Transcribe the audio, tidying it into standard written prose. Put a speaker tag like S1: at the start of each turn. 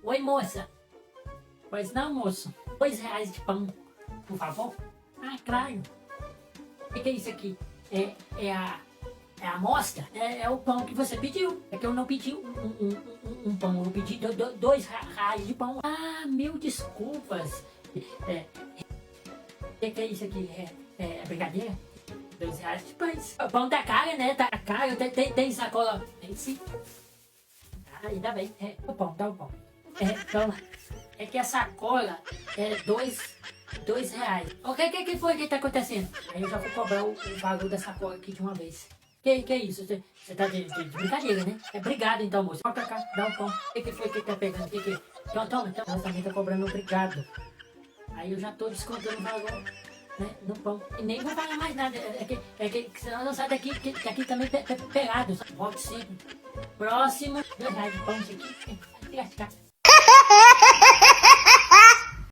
S1: Oi, moça. Pois não, moço. R$ 2 de pão, por favor. Ah, claro. O que é isso aqui? É a amostra? É o pão que você pediu. É que eu não pedi um pão, eu pedi R$ 2 de pão. Ah, mil desculpas. O que é isso aqui? É brincadeira? R$ 2 de pães. O pão tá caro, né? Tá caro. Tem sacola? Tem sim. Ah, ainda bem. O pão, dá o pão. Então, é que a sacola é dois reais. O que foi que tá acontecendo? Aí eu já vou cobrar o valor da sacola aqui de uma vez. Que é isso? Você tá de brincadeira, né? Obrigado então, moço. Pode pra cá, dá um pão. O que foi que tá pegando? Toma. Nós também tá cobrando obrigado. Aí eu já tô descontando o valor, né, no pão. E nem vou falar mais nada. É que senão não sai daqui, que aqui também é pegado. Volte sempre. Próximo. R$ 2 de pão, isso aqui.